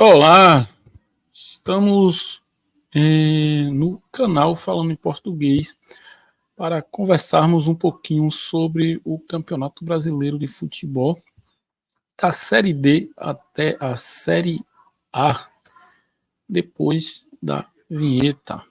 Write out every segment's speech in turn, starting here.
Olá, estamos no canal Falando em Português para conversarmos um pouquinho sobre o Campeonato Brasileiro de Futebol, da Série D até a Série A, depois da vinheta.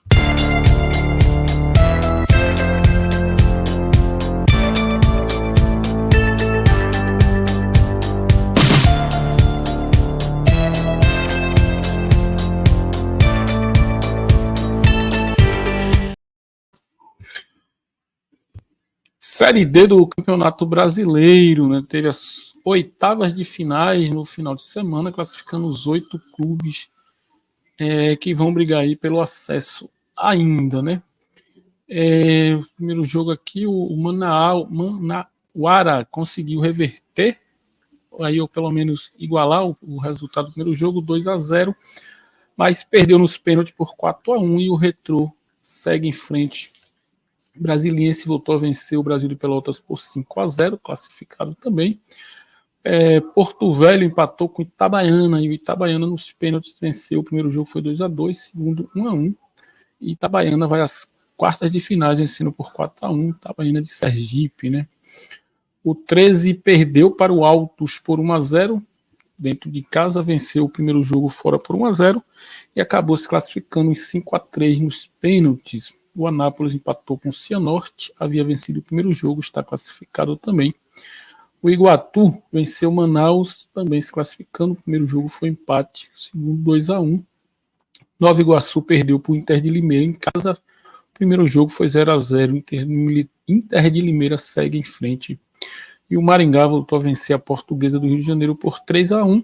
Série D do Campeonato Brasileiro, né? Teve as oitavas de finais no final de semana, classificando os 8 clubes que vão brigar aí pelo acesso ainda, né? O primeiro jogo aqui, o Manauara conseguiu reverter, aí, ou pelo menos igualar o resultado do primeiro jogo, 2-0, mas perdeu nos pênaltis por 4-1 e o Retrô segue em frente. O Brasiliense voltou a vencer o Brasil de Pelotas por 5-0, classificado também. Porto Velho empatou com Itabaiana, e o Itabaiana nos pênaltis venceu. O primeiro jogo foi 2-2, segundo 1-1. E Itabaiana vai às quartas de finais, vencendo por 4-1, Itabaiana de Sergipe, né? O 13 perdeu para o Altos por 1-0, dentro de casa, venceu o primeiro jogo fora por 1-0 e acabou se classificando em 5-3 nos pênaltis. O Anápolis empatou com o Cianorte, havia vencido o primeiro jogo, está classificado também. O Iguatu venceu Manaus, também se classificando. O primeiro jogo foi empate, o segundo 2-1. Nova Iguaçu perdeu para o Inter de Limeira em casa. O primeiro jogo foi 0-0. Inter de Limeira segue em frente. E o Maringá voltou a vencer a Portuguesa do Rio de Janeiro por 3-1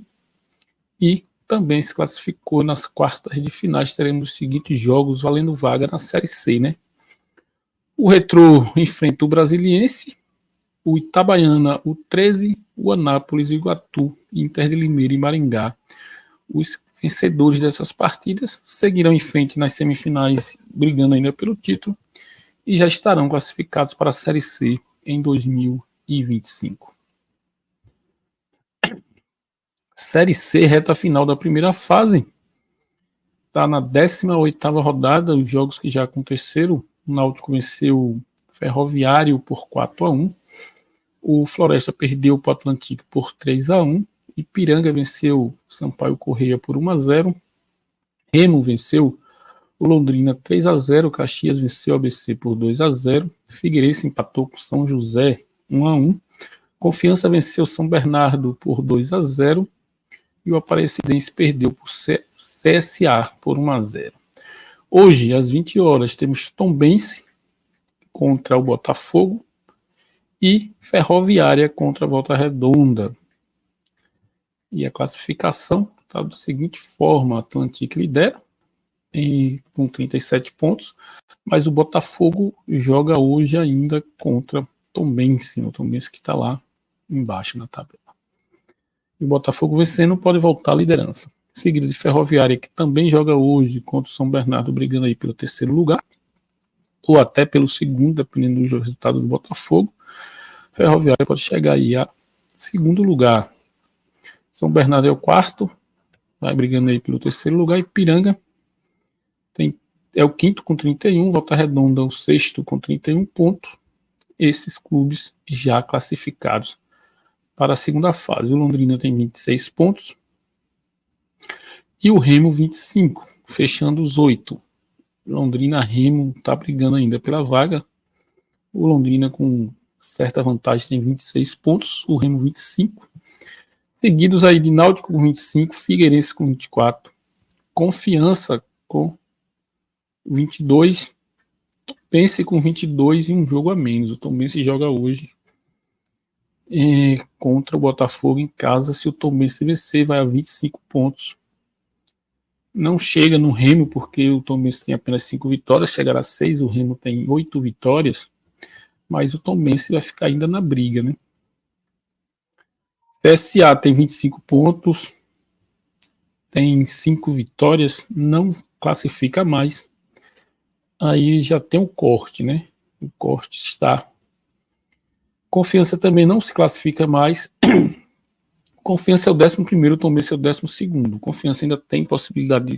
e também se classificou nas quartas de finais. Teremos os seguintes jogos valendo vaga na Série C, né? O Retrô enfrenta o Brasiliense, o Itabaiana, o 13, o Anápolis, o Iguatu, Inter de Limeira e Maringá. Os vencedores dessas partidas seguirão em frente nas semifinais, brigando ainda pelo título, e já estarão classificados para a Série C em 2025. Série C, reta final da primeira fase. Está na 18ª rodada, os jogos que já aconteceram. O Náutico venceu o Ferroviário por 4-1. O Floresta perdeu para o Atlântico por 3-1. Ipiranga venceu o Sampaio Correia por 1-0. Remo venceu o Londrina 3-0. Caxias venceu o ABC por 2-0. Figueirense empatou com São José 1-1. Confiança venceu São Bernardo por 2-0. E o Aparecidense perdeu por CSA por 1-0. Hoje, às 20 horas, temos Tombense contra o Botafogo e Ferroviária contra a Volta Redonda. E a classificação está da seguinte forma: Atlântico lidera com 37 pontos, mas o Botafogo joga hoje ainda contra Tombense, o Tombense que está lá embaixo na tabela. E o Botafogo vencendo pode voltar à liderança. Seguido de Ferroviária, que também joga hoje contra o São Bernardo, brigando aí pelo terceiro lugar, ou até pelo segundo, dependendo do resultado do Botafogo. Ferroviária pode chegar aí a segundo lugar. São Bernardo é o quarto, vai brigando aí pelo terceiro lugar. Ipiranga é o quinto com 31, Volta Redonda o sexto com 31 pontos. Esses clubes já classificados para a segunda fase. O Londrina tem 26 pontos e o Remo 25, fechando os 8. Londrina, Remo está brigando ainda pela vaga. O Londrina com certa vantagem tem 26 pontos, o Remo 25. Seguidos aí de Náutico com 25, Figueirense com 24, Confiança com 22, Tombense com 22 e um jogo a menos. O Tombense joga hoje contra o Botafogo em casa. Se o Tombense vencer, vai a 25 pontos. Não chega no Remo, porque o Tombense tem apenas 5 vitórias, chegará a 6, o Remo tem 8 vitórias, mas o Tombense vai ficar ainda na briga, né? CSA tem 25 pontos, tem 5 vitórias, não classifica mais. Aí já tem o corte, né? O corte está. Confiança também não se classifica mais. Confiança é o 11º, Tombense é o 12º. Confiança ainda tem possibilidade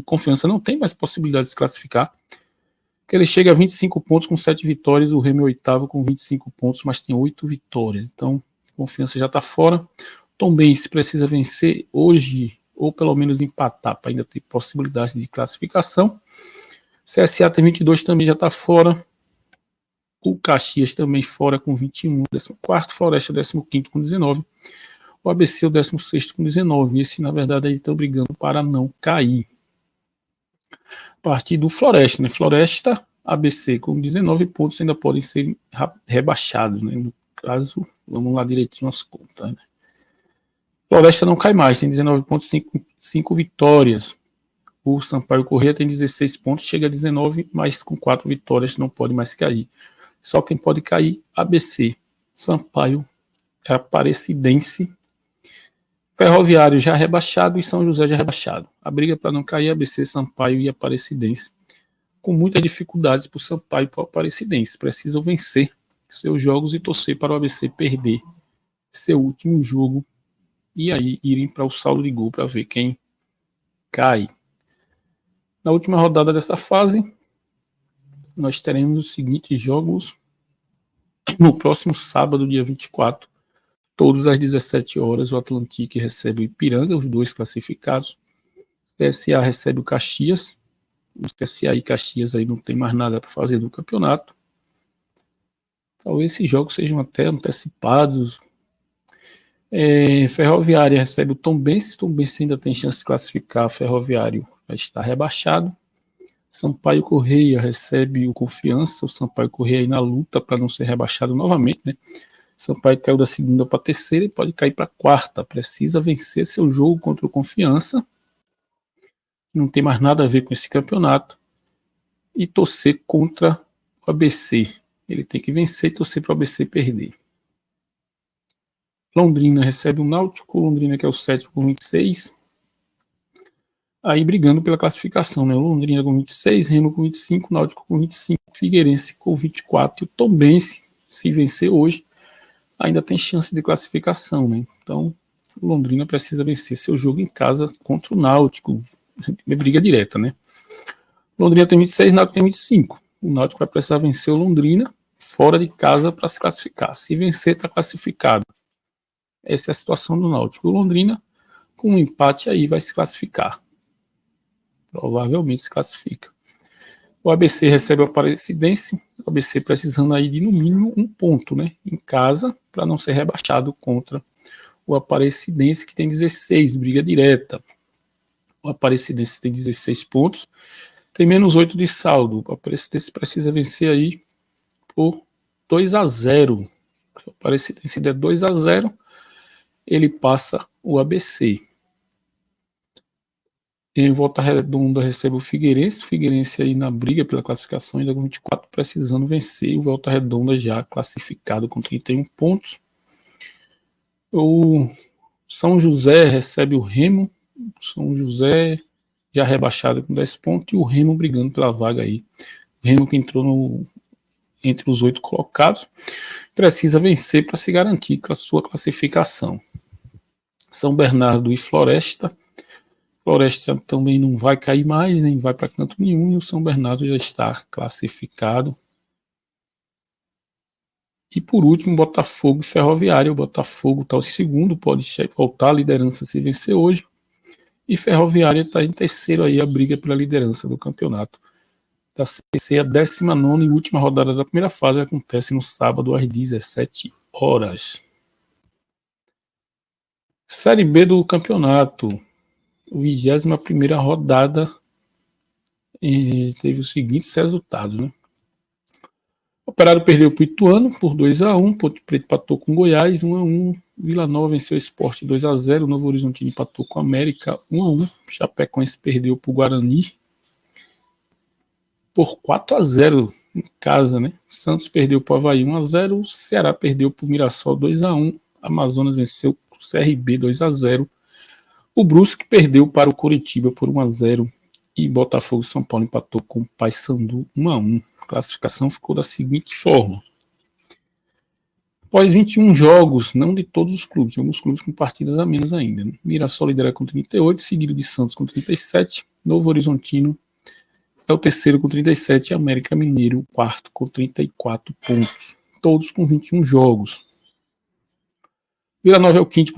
Confiança não tem mais possibilidade de se classificar, que ele chega a 25 pontos com 7 vitórias, o Remo é oitavo com 25 pontos, mas tem 8 vitórias. Então, Confiança já está fora. Tombense precisa vencer hoje, ou pelo menos empatar, para ainda ter possibilidade de classificação. CSA tem 22, também já está fora. O Caxias também fora com 21, 14º, Floresta 15º com 19. O ABC é o 16º com 19. Esse, na verdade, aí estão brigando para não cair. A partir do Floresta, né? Floresta, ABC com 19 pontos ainda podem ser rebaixados, né? No caso, vamos lá direitinho as contas, né? Floresta não cai mais, tem 19 pontos, 5 vitórias. O Sampaio Corrêa tem 16 pontos, chega a 19, mas com 4 vitórias não pode mais cair. Só quem pode cair, ABC, Sampaio, Aparecidense, Ferroviário já rebaixado e São José já rebaixado. A briga para não cair é ABC, Sampaio e Aparecidense. Com muitas dificuldades para o Sampaio e para o Aparecidense. Precisam vencer seus jogos e torcer para o ABC perder seu último jogo e aí irem para o saldo de gol para ver quem cai. Na última rodada dessa fase, nós teremos os seguintes jogos no próximo sábado, dia 24. Todos às 17 horas, o Atlantique recebe o Ipiranga, os dois classificados. O CSA recebe o Caxias. O CSA e Caxias aí não tem mais nada para fazer no campeonato. Talvez esses jogos sejam até antecipados. Ferroviária recebe o Tombense. O Tombense ainda tem chance de classificar. O Ferroviário já está rebaixado. Sampaio Corrêa recebe o Confiança. O Sampaio Corrêa aí na luta para não ser rebaixado novamente, né? Sampaio caiu da segunda para a terceira e pode cair para a quarta. Precisa vencer seu jogo contra o Confiança. Não tem mais nada a ver com esse campeonato. E torcer contra o ABC. Ele tem que vencer e torcer para o ABC perder. Londrina recebe o Náutico. Londrina que é o 7º com 26. Aí brigando pela classificação, né? O Londrina com 26, Remo com 25, Náutico com 25, Figueirense com 24 e o Tombense, se vencer hoje, ainda tem chance de classificação, né? Então, o Londrina precisa vencer seu jogo em casa contra o Náutico, briga direta, né? O Londrina tem 26, o Náutico tem 25. O Náutico vai precisar vencer o Londrina fora de casa para se classificar. Se vencer, está classificado. Essa é a situação do Náutico. O Londrina, com um empate aí, vai se classificar. Provavelmente se classifica. O ABC recebe o Aparecidense. O ABC precisando aí de no mínimo um ponto, né? Em casa, para não ser rebaixado contra o Aparecidense, que tem 16, briga direta. O Aparecidense tem 16 pontos, tem menos 8 de saldo. O Aparecidense precisa vencer aí por 2-0. Se o Aparecidense der 2-0, ele passa o ABC. Em Volta Redonda recebe o Figueirense. O Figueirense aí na briga pela classificação, ainda com 24, precisando vencer. O Volta Redonda já classificado com 31 pontos. O São José recebe o Remo. São José já rebaixado com 10 pontos. E o Remo brigando pela vaga aí. O Remo que entrou entre os 8 colocados. Precisa vencer para se garantir com a sua classificação. São Bernardo e Floresta. Floresta também não vai cair mais, nem vai para canto nenhum, e o São Bernardo já está classificado. E por último, Botafogo e Ferroviária. O Botafogo está em segundo, pode voltar à liderança se vencer hoje. E Ferroviária está em terceiro aí, a briga pela liderança do campeonato. Da CC, a 19ª e última rodada da primeira fase acontece no sábado às 17 horas. Série B do campeonato. 21ª rodada teve os seguintes resultados, né? O Operário perdeu para o Ituano por 2-1, Ponte Preta empatou com Goiás 1-1, Vila Nova venceu o Sport 2-0, Novo Horizontino empatou com América 1-1, Chapecoense perdeu para o Guarani por 4-0 em casa, né? Santos perdeu para o Avaí 1-0, Ceará perdeu para o Mirassol 2-1, Amazonas venceu o CRB 2-0, o Brusque perdeu para o Coritiba por 1-0 e Botafogo e São Paulo empatou com o Paysandu 1-1. A classificação ficou da seguinte forma. Após 21 jogos, não de todos os clubes, tem alguns clubes com partidas a menos ainda. Né? Mirassol lidera com 38, seguido de Santos com 37, Novo Horizontino é o terceiro com 37 e América Mineiro o quarto com 34 pontos. Todos com 21 jogos. Vila Nova é o quinto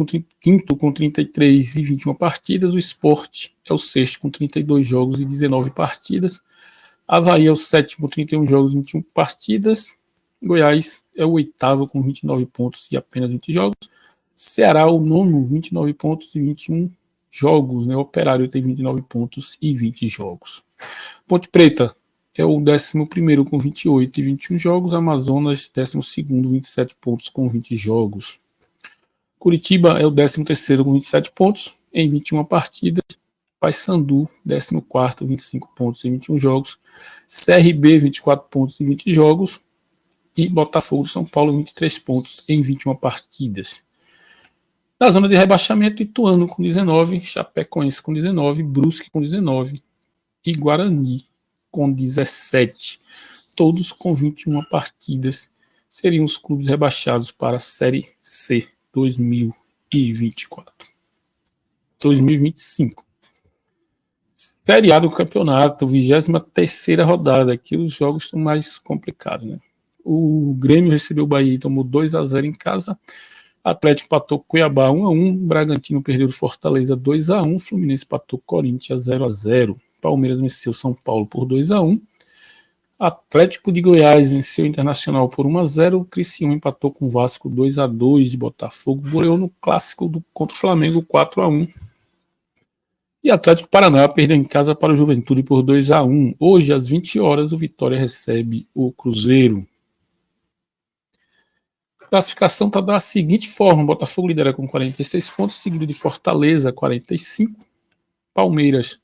com 33 e 21 partidas. O Sport é o sexto com 32 jogos e 19 partidas. Avaí é o sétimo com 31 jogos e 21 partidas. Goiás é o oitavo com 29 pontos e apenas 20 jogos. Ceará o nono, 29 pontos e 21 jogos. Né? O Operário tem 29 pontos e 20 jogos. Ponte Preta é o 11º com 28 e 21 jogos. Amazonas, 12º, 27 pontos com 20 jogos. Curitiba é o 13º com 27 pontos em 21 partidas. Paysandu, 14º, 25 pontos em 21 jogos. CRB, 24 pontos em 20 jogos. E Botafogo de São Paulo, 23 pontos em 21 partidas. Na zona de rebaixamento, Ituano com 19, Chapecoense com 19, Brusque com 19 e Guarani com 17. Todos com 21 partidas. Seriam os clubes rebaixados para a Série C 2024. 2025. Série A do campeonato, 23ª rodada. Aqui os jogos estão mais complicados, né? O Grêmio recebeu o Bahia e tomou 2-0 em casa. Atlético empatou Cuiabá 1-1. Bragantino perdeu do Fortaleza 2-1. Fluminense empatou Corinthians 0-0. Palmeiras venceu São Paulo por 2-1. Atlético de Goiás venceu o Internacional por 1-0. Criciúma empatou com o Vasco 2-2 de Botafogo. Goleou no clássico contra o Flamengo 4-1. E Atlético Paraná perdeu em casa para o Juventude por 2-1. Hoje, às 20 horas, o Vitória recebe o Cruzeiro. A classificação está da seguinte forma: Botafogo lidera com 46 pontos, seguido de Fortaleza, 45, Palmeiras,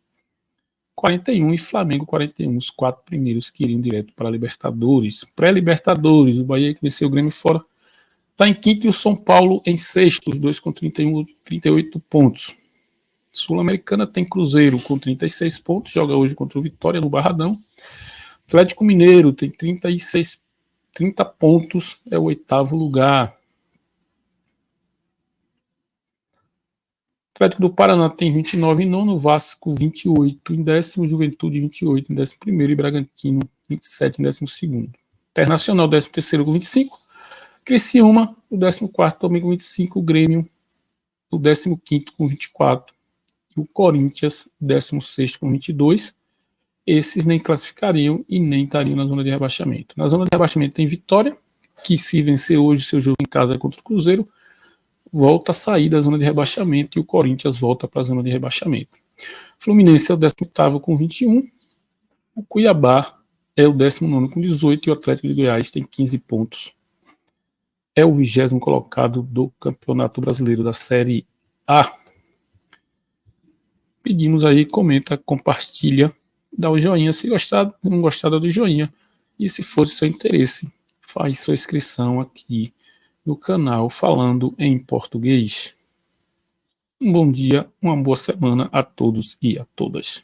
41 e Flamengo, 41. Os 4 primeiros que iriam direto para a Libertadores. Pré-Libertadores, o Bahia que venceu o Grêmio fora está em quinto e o São Paulo em sexto, os dois com 38 pontos. Sul-Americana tem Cruzeiro com 36 pontos, joga hoje contra o Vitória no Barradão. Atlético Mineiro tem 30 pontos, é o 8º lugar. Atlético do Paraná tem 29 em nono, Vasco 28 em décimo, Juventude 28 em 11º e Bragantino 27 em 12º. Internacional 13º com 25, Criciúma o 14º também com 25, Grêmio o 15º com 24 e o Corinthians 16º com 22. Esses nem classificariam e nem estariam na zona de rebaixamento. Na zona de rebaixamento tem Vitória, que se vencer hoje seu jogo em casa contra o Cruzeiro, volta a sair da zona de rebaixamento e o Corinthians volta para a zona de rebaixamento. Fluminense é o 18º com 21, o Cuiabá é o 19º com 18 e o Atlético de Goiás tem 15 pontos. É o 20º colocado do Campeonato Brasileiro da Série A. Pedimos aí, comenta, compartilha, dá o joinha se gostar, não gostar, dá o joinha. E se for do seu interesse, faz sua inscrição aqui no canal Falando em Português. Um bom dia, uma boa semana a todos e a todas.